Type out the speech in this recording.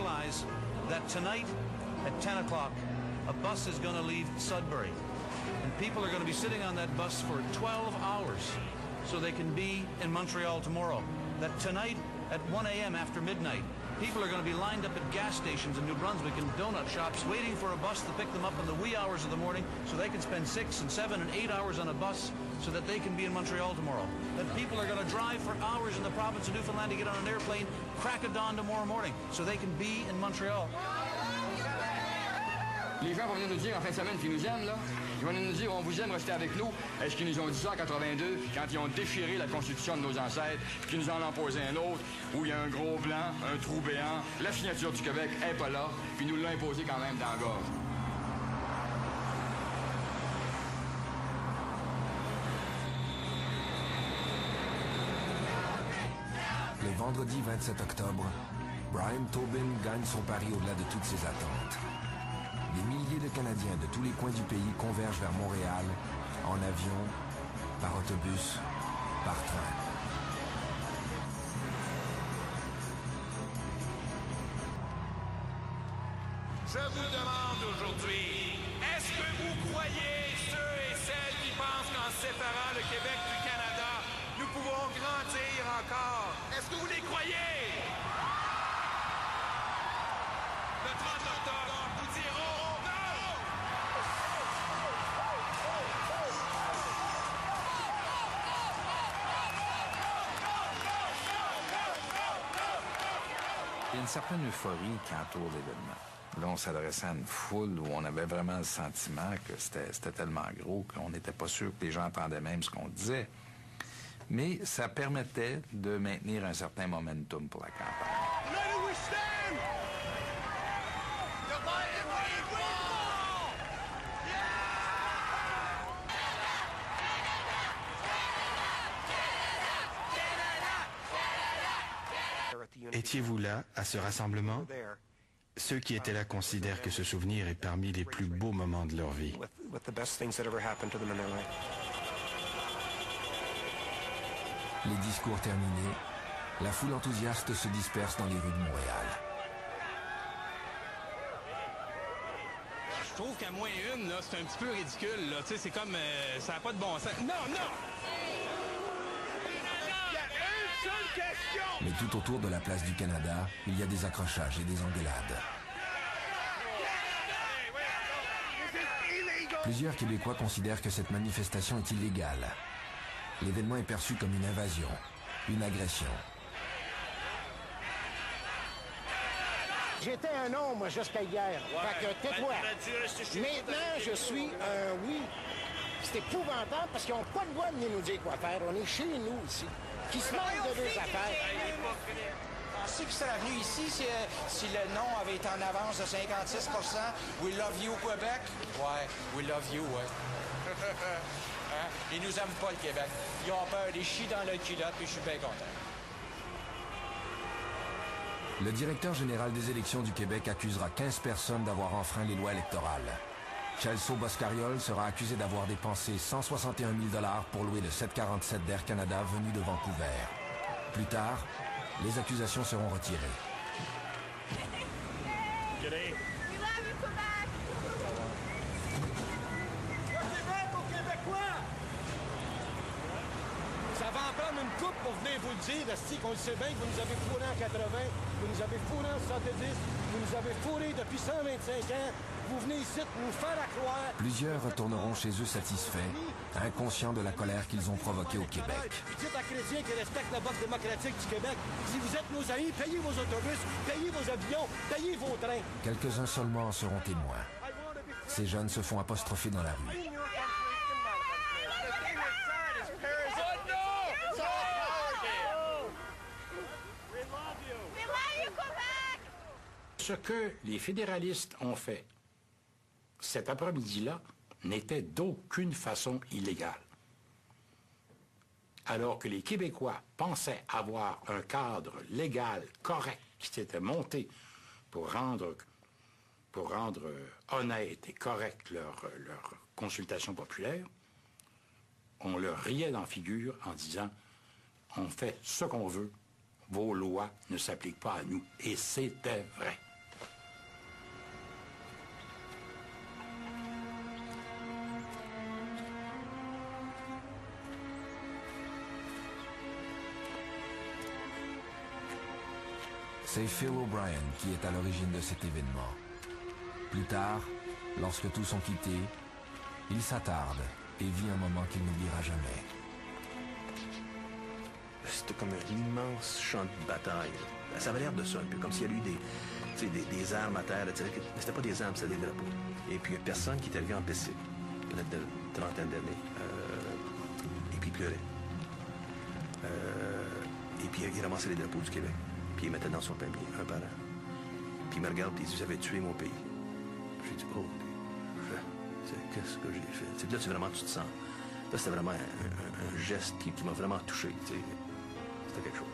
realize that tonight at 10 o'clock, a bus is going to leave Sudbury. And people are going to be sitting on that bus for 12 hours so they can be in Montreal tomorrow. That tonight at 1 a.m. after midnight, people are going to be lined up at gas stations in New Brunswick and donut shops waiting for a bus to pick them up in the wee hours of the morning so they can spend 6 and 7 and 8 hours on a bus so that they can be in Montreal tomorrow. That people are going to drive for hours in the province of Newfoundland to get on an airplane, crack of dawn tomorrow morning so they can be in Montreal. Les gens vont venir nous dire en fin de semaine qu'ils nous aiment, là. Ils vont venir nous dire, on vous aime, restez avec nous. Est-ce qu'ils nous ont dit ça en 82, quand ils ont déchiré la Constitution de nos ancêtres, qu'ils nous en ont posé un autre, où il y a un gros blanc, un trou béant, la signature du Québec n'est pas là, puis nous l'ont imposé quand même dans la gorge. Le vendredi 27 octobre, Brian Tobin gagne son pari au-delà de toutes ses attentes. Des milliers de Canadiens de tous les coins du pays convergent vers Montréal, en avion, par autobus, par train. Je vous demande aujourd'hui, est-ce que vous croyez ceux et celles qui pensent qu'en séparant le Québec du Canada, nous pouvons grandir encore? Est-ce que vous les croyez? Le 30 octobre, nous dirons non! Il y a une certaine euphorie qui entoure l'événement. Là, on s'adressait à une foule où on avait vraiment le sentiment que c'était tellement gros qu'on n'était pas sûr que les gens entendaient même ce qu'on disait. Mais ça permettait de maintenir un certain momentum pour la campagne. Étiez-vous là, à ce rassemblement? Ceux qui étaient là considèrent que ce souvenir est parmi les plus beaux moments de leur vie. Les discours terminés, la foule enthousiaste se disperse dans les rues de Montréal. Je trouve qu'à moins une, là, c'est un petit peu ridicule. Là. Tu sais, c'est comme... ça n'a pas de bon sens. Non, non! Mais tout autour de la place du Canada, il y a des accrochages et des engueulades. Plusieurs Québécois considèrent que cette manifestation est illégale. L'événement est perçu comme une invasion, une agression. J'étais un non, moi, jusqu'à hier. Fait que tais-toi. Maintenant, je suis un oui. C'est épouvantable parce qu'ils n'ont pas le droit de venir nous dire quoi faire. On est chez nous ici. Qui se mêlent de deux affaires. Ceux qui seraient venus ici, si le non avait été en avance de 56 %, we love you, Québec. Ouais, we love you, ouais. Hein? Ils nous aiment pas, le Québec. Ils ont peur, ils chient dans le culotte, puis je suis bien content. Le directeur général des élections du Québec accusera 15 personnes d'avoir enfreint les lois électorales. Celso Boscariol sera accusé d'avoir dépensé 161 000 $ pour louer le 747 d'Air Canada venu de Vancouver. Plus tard, les accusations seront retirées. Québec! Aux Québécois! Ça va en prendre une coupe pour venir vous le dire, esti, qu'on le sait bien que vous nous avez fourré en 80, vous nous avez fourré en 70, vous nous avez fourré depuis 125 ans. Vous venez ici nous faire à croire. Plusieurs retourneront chez eux satisfaits, inconscients de la colère qu'ils ont provoquée au Québec. Dites à Chrétiens qui respectent le vote démocratique du Québec, si vous êtes nos amis, payez vos autobus, payez vos avions, payez vos trains. Quelques-uns seulement en seront témoins. Ces jeunes se font apostropher dans la rue. Ce que les fédéralistes ont fait cet après-midi-là n'était d'aucune façon illégal. Alors que les Québécois pensaient avoir un cadre légal correct qui s'était monté pour rendre honnête et correct leur consultation populaire, on leur riait dans la figure en disant « On fait ce qu'on veut, vos lois ne s'appliquent pas à nous. » Et c'était vrai. C'est Phil O'Brien qui est à l'origine de cet événement. Plus tard, lorsque tous ont quitté, il s'attarde et vit un moment qu'il n'oubliera jamais. C'était comme un immense champ de bataille. Ça avait l'air de ça, un peu comme s'il y avait eu des armes à terre, mais c'était pas des armes, c'était des drapeaux. Et puis il y a personne qui était arrivé en PC, peut-être de trentaine d'années, et puis il pleurait. Et puis il ramassait les drapeaux du Québec, puis il les mettait dans son panier, un par un. Puis il me regarde et il dit, vous avez tué mon pays. J'ai dit, oh, qu'est-ce que j'ai fait? Là, vraiment, tu te sens. Là, c'était vraiment un geste qui m'a vraiment touché. C'était quelque chose.